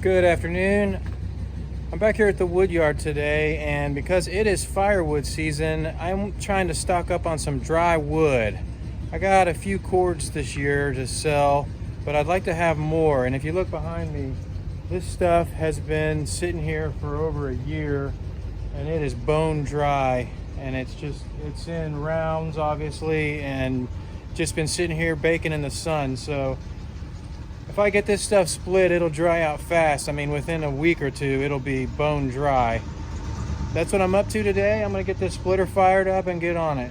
Good afternoon. I'm back here at the wood yard today, and because it is firewood season, I'm trying to stock up on some dry wood. I got a few cords this year to sell, but I'd like to have more. And if you look behind me, this stuff has been sitting here for over a year, and it is bone dry, and it's in rounds obviously, and just been sitting here baking in the sun. So if I get this stuff split, it'll dry out fast. I mean, within a week or two, it'll be bone dry. That's what I'm up to today. I'm gonna get this splitter fired up and get on it.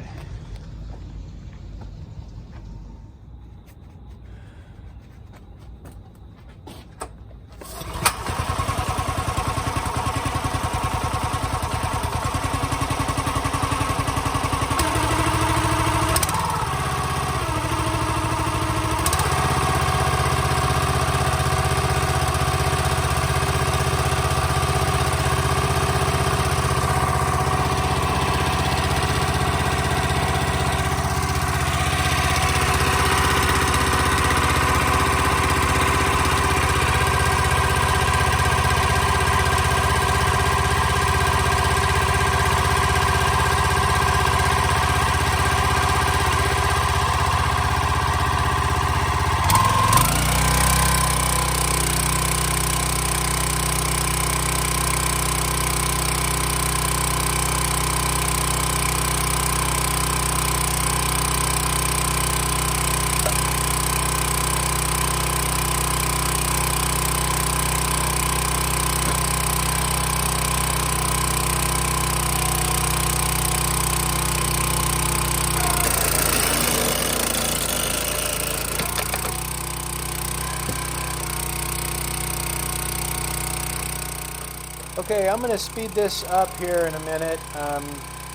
Okay, I'm going to speed this up here in a minute,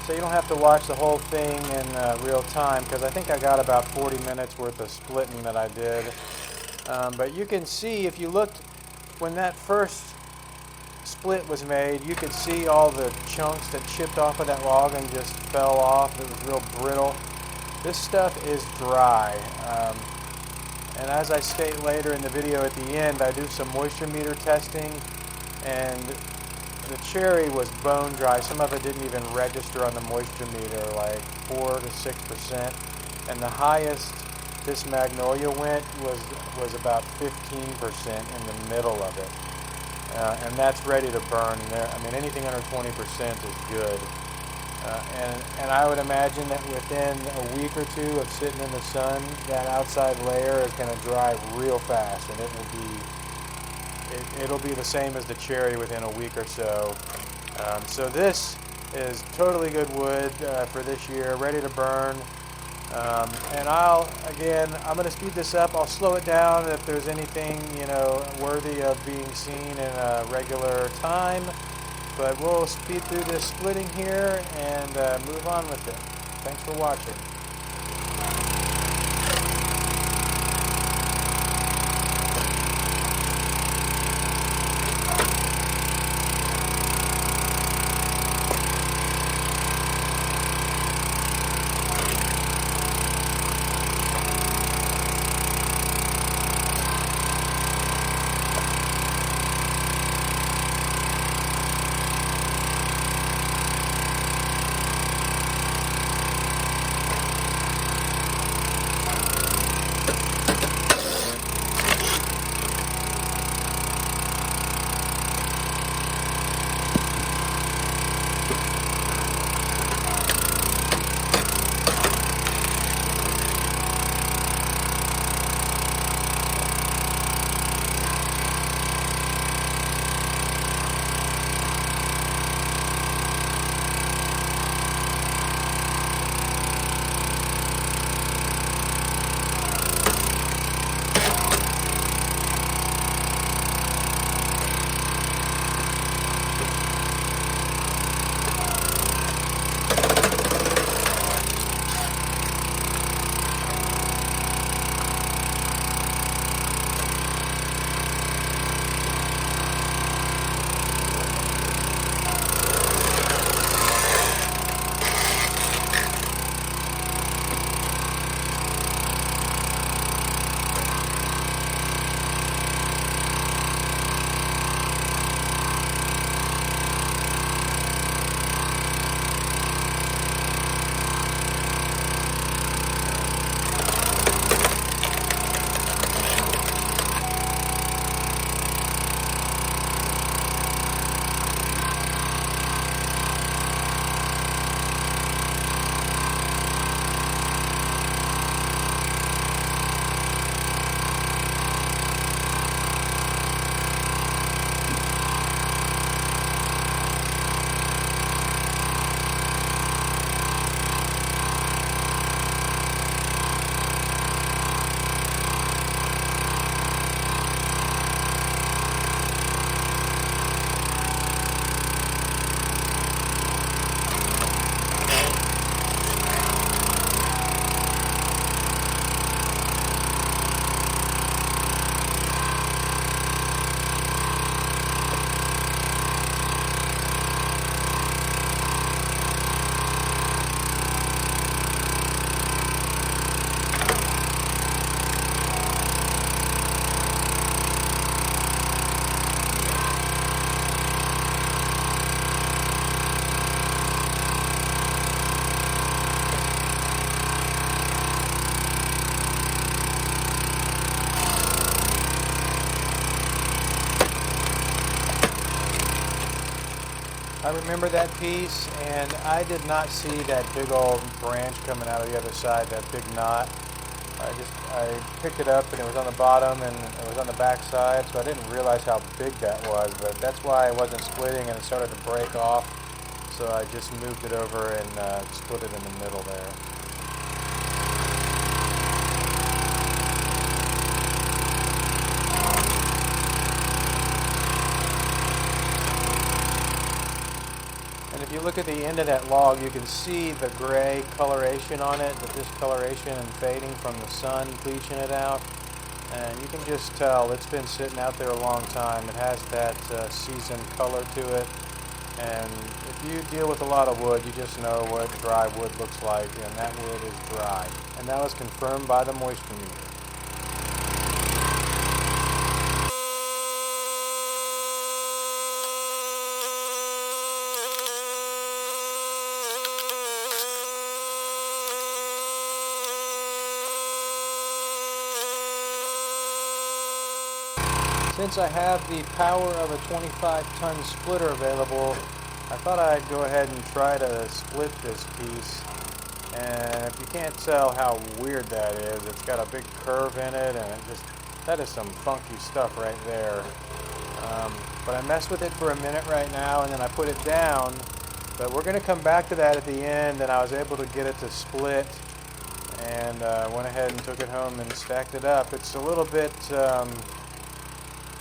so you don't have to watch the whole thing in real time, because I think I got about 40 minutes worth of splitting that I did. But you can see, if you looked when that first split was made, you could see all the chunks that chipped off of that log and just fell off. It was real brittle. This stuff is dry. And as I state later in the video at the end, I do some moisture meter testing, and the cherry was bone dry. Some of it didn't even register on the moisture meter, like 4 to 6%. And the highest this Magnolia went was about 15% in the middle of it. And that's ready to burn. I mean, anything under 20% is good. And I would imagine that within a week or two of sitting in the sun, that outside layer is going to dry real fast, and it'll be the same as the cherry within a week or so. So this is totally good wood for this year, ready to burn. And I'm going to speed this up. I'll slow it down if there's anything, worthy of being seen in a regular time. But we'll speed through this splitting here and move on with it. Thanks for watching. I remember that piece, and I did not see that big old branch coming out of the other side, that big knot. I picked it up and it was on the bottom and it was on the back side, so I didn't realize how big that was, but that's why it wasn't splitting and it started to break off. So I just moved it over and split it in the middle there. And if you look at the end of that log, you can see the gray coloration on it, the discoloration and fading from the sun bleaching it out. And you can just tell it's been sitting out there a long time. It has that seasoned color to it. And if you deal with a lot of wood, you just know what dry wood looks like, and that wood is dry. And that was confirmed by the moisture meter. Since I have the power of a 25-ton splitter available, I thought I'd go ahead and try to split this piece. And if you can't tell how weird that is, it's got a big curve in it, and that is some funky stuff right there. But I messed with it for a minute right now, and then I put it down. But we're going to come back to that at the end, and I was able to get it to split, and went ahead and took it home and stacked it up. It's a little bit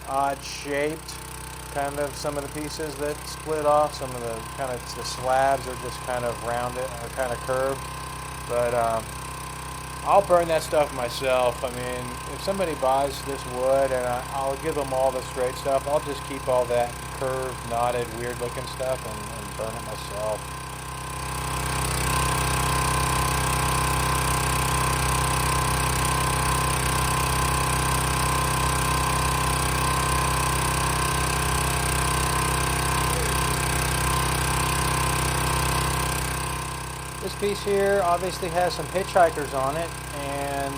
odd shaped, kind of, some of the pieces that split off. Some of the slabs are just kind of rounded or kind of curved. But I'll burn that stuff myself. I mean, if somebody buys this wood and I'll give them all the straight stuff, I'll just keep all that curved, knotted, weird looking stuff and burn it myself. This piece here obviously has some hitchhikers on it, and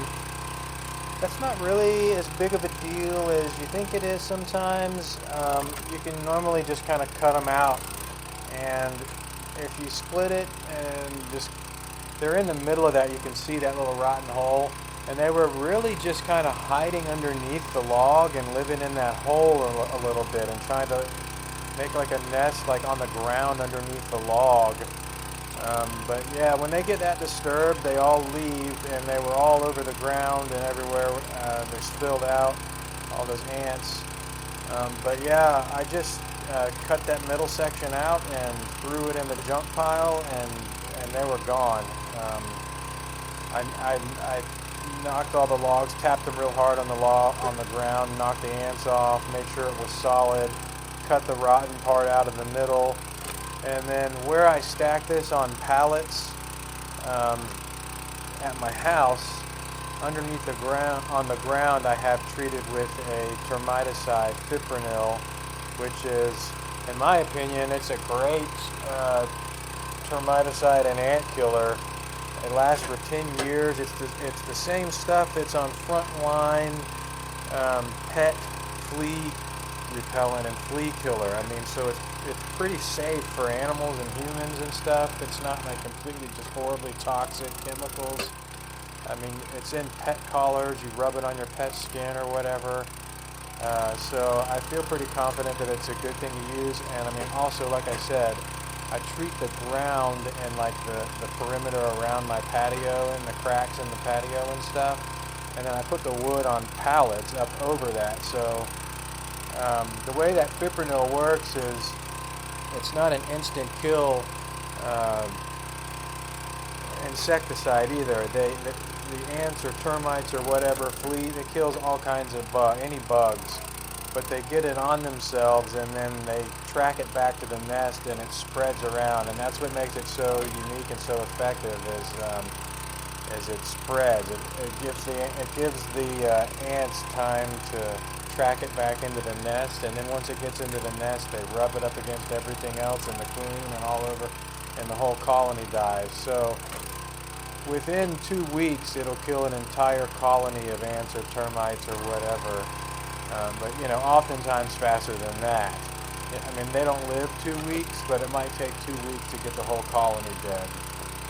that's not really as big of a deal as you think it is sometimes. You can normally just kind of cut them out, and if you split it and they're in the middle of that, you can see that little rotten hole, and they were really just kind of hiding underneath the log and living in that hole a little bit and trying to make like a nest like on the ground underneath the log. But yeah, when they get that disturbed, they all leave, and they were all over the ground and everywhere. They spilled out, all those ants. But yeah, I just cut that middle section out and threw it in the junk pile, and they were gone. I knocked all the logs, tapped them real hard on the ground, knocked the ants off, made sure it was solid, cut the rotten part out of the middle. And then where I stack this on pallets at my house, underneath the ground, on the ground, I have treated with a termiticide, fipronil, which is, in my opinion, it's a great termiticide and ant killer. It lasts for 10 years. It's the same stuff that's on Frontline pet flea repellent and flea killer. I mean, so it's pretty safe for animals and humans and stuff. It's not like completely just horribly toxic chemicals. I mean, it's in pet collars. You rub it on your pet's skin or whatever. So I feel pretty confident that it's a good thing to use. And I mean, also, like I said, I treat the ground and like the perimeter around my patio and the cracks in the patio and stuff. And then I put the wood on pallets up over that. So the way that fipronil works is it's not an instant kill insecticide either. The ants or termites or whatever, it kills all kinds of any bugs. But they get it on themselves and then they track it back to the nest and it spreads around. And that's what makes it so unique and so effective as it spreads. It gives the ants time to track it back into the nest, and then once it gets into the nest, they rub it up against everything else in the queen and all over, and the whole colony dies. So within 2 weeks, it'll kill an entire colony of ants or termites or whatever. But you know, oftentimes faster than that. I mean, they don't live 2 weeks, but it might take 2 weeks to get the whole colony dead.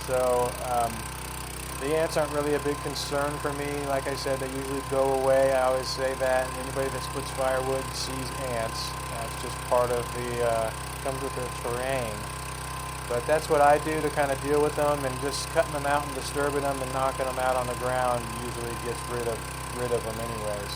So the ants aren't really a big concern for me. Like I said, they usually go away. I always say that. Anybody that splits firewood sees ants. That's just part of the, comes with the terrain. But that's what I do to kind of deal with them, and just cutting them out and disturbing them and knocking them out on the ground usually gets rid of them anyways.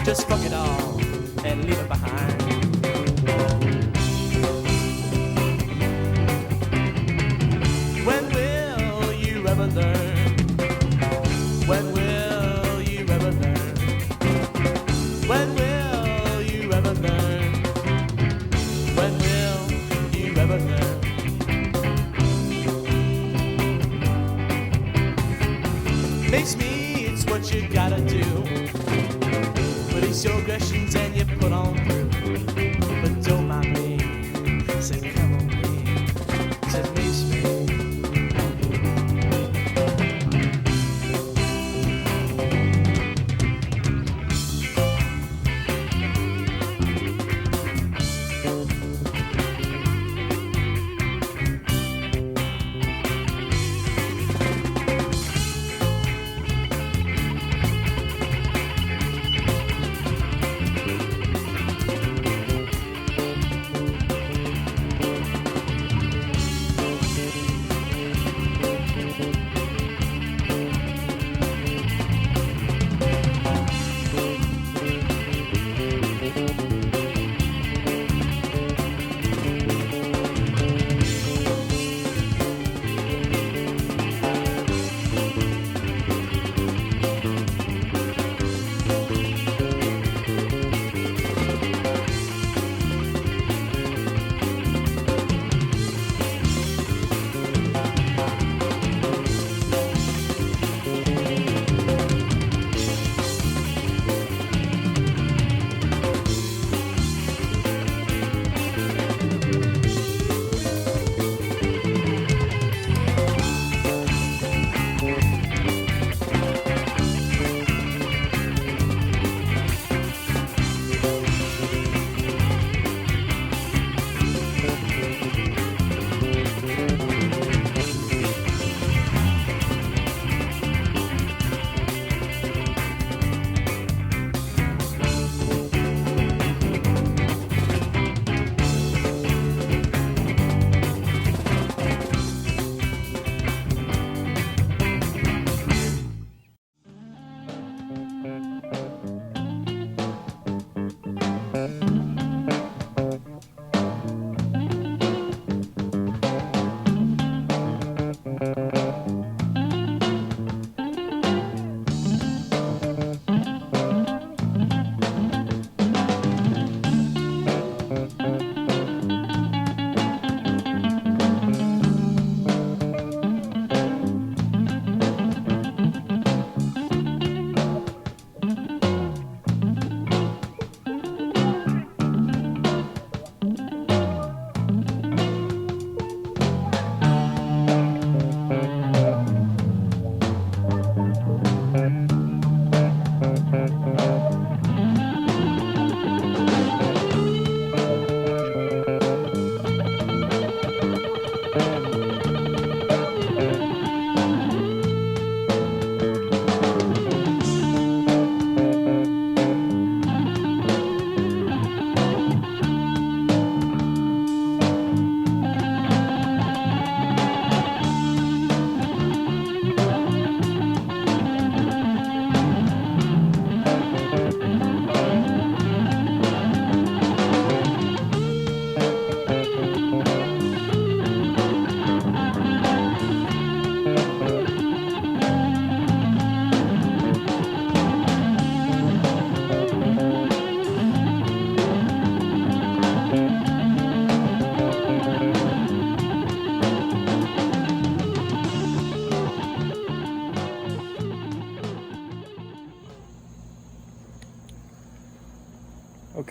Just fuck it all and leave it behind. When will you ever learn? When will you ever learn? When will you ever learn? When will you ever learn? Makes me, it's what you gotta do. Release your aggressions and you put on through. But don't mind me, say come on me, said makes me.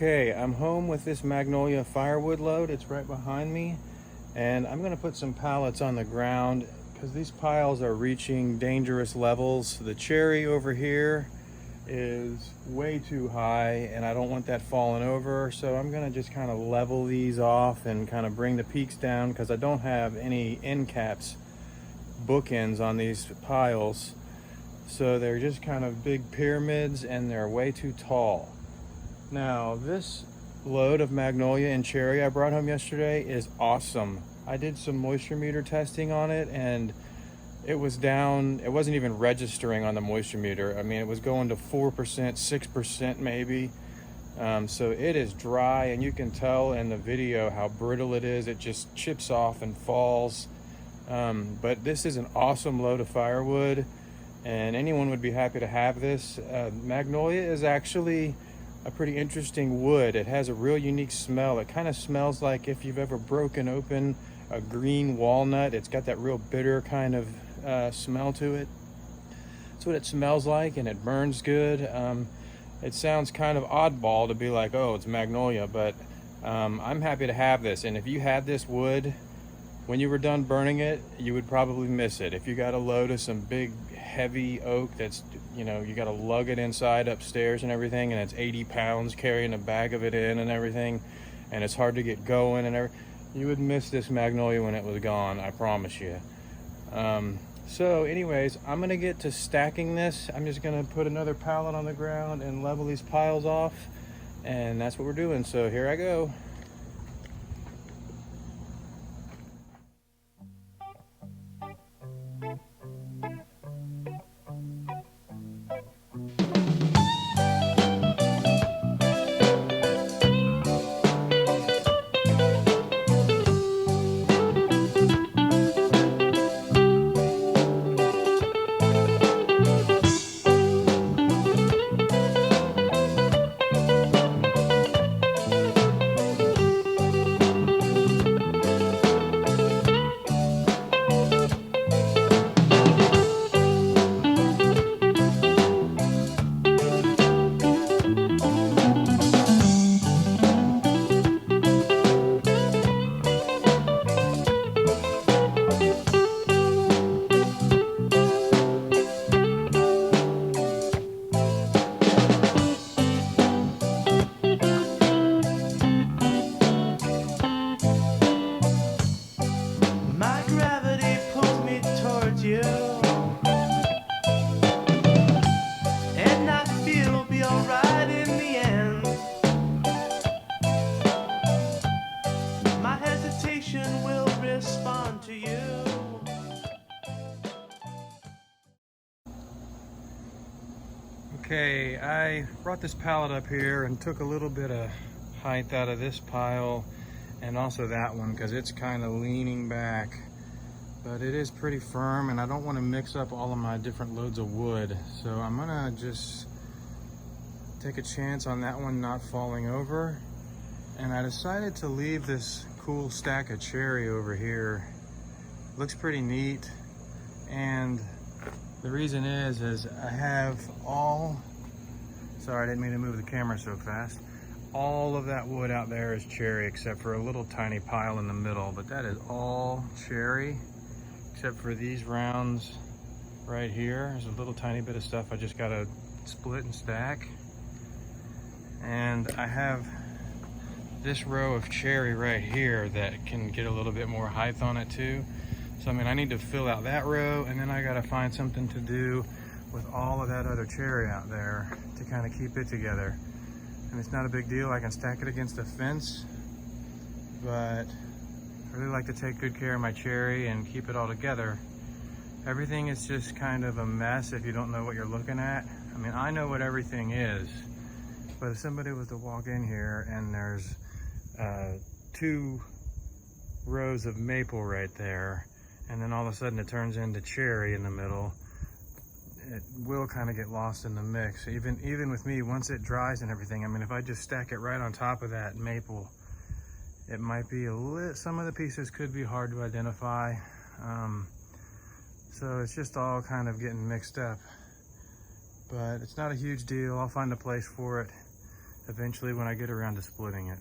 Okay, I'm home with this Magnolia Firewood load. It's right behind me. And I'm gonna put some pallets on the ground because these piles are reaching dangerous levels. The cherry over here is way too high and I don't want that falling over. So I'm gonna just kind of level these off and kind of bring the peaks down because I don't have any end caps, bookends on these piles. So they're just kind of big pyramids and they're way too tall. Now, this load of Magnolia and cherry I brought home yesterday is awesome. I did some moisture meter testing on it and it was down, it wasn't even registering on the moisture meter. I mean, it was going to 4%, 6% maybe. So it is dry and you can tell in the video how brittle it is. It just chips off and falls. But this is an awesome load of firewood and anyone would be happy to have this. Magnolia is actually a pretty interesting wood. It has a real unique smell. It kind of smells like if you've ever broken open a green walnut. It's got that real bitter kind of smell to it. That's what it smells like, and it burns good. It sounds kind of oddball to be like, oh, it's Magnolia, but I'm happy to have this. And if you had this wood, when you were done burning it, you would probably miss it. If you got a load of some big heavy oak that's, you know, you got to lug it inside upstairs and everything, and it's 80 pounds carrying a bag of it in and everything, and it's hard to get going and everything, you would miss this Magnolia when it was gone, I promise you. So anyways, I'm gonna get to stacking this. I'm just gonna put another pallet on the ground and level these piles off, and that's what we're doing. So here I go. My gravity pulls me towards you, and I feel we'll be alright in the end. My hesitation will respond to you. Okay, I brought this pallet up here and took a little bit of height out of this pile and also that one because it's kind of leaning back, but it is pretty firm and I don't want to mix up all of my different loads of wood, so I'm gonna just take a chance on that one not falling over. And I decided to leave this cool stack of cherry over here. Looks pretty neat, and the reason is I have all, sorry I didn't mean to move the camera so fast, all of that wood out there is cherry except for a little tiny pile in the middle, but that is all cherry except for these rounds right here. There's a little tiny bit of stuff I just gotta split and stack. And I have this row of cherry right here that can get a little bit more height on it too. So I mean, I need to fill out that row, and then I gotta find something to do with all of that other cherry out there to kind of keep it together. And it's not a big deal, I can stack it against a fence, but I really like to take good care of my cherry and keep it all together. Everything is just kind of a mess if you don't know what you're looking at. I mean, I know what everything is, but if somebody was to walk in here and there's 2 rows of maple right there, and then all of a sudden it turns into cherry in the middle, it will kind of get lost in the mix. Even with me, once it dries and everything, I mean, if I just stack it right on top of that maple, it might be some of the pieces could be hard to identify. So it's just all kind of getting mixed up, but it's not a huge deal. I'll find a place for it. eventually when I get around to splitting it.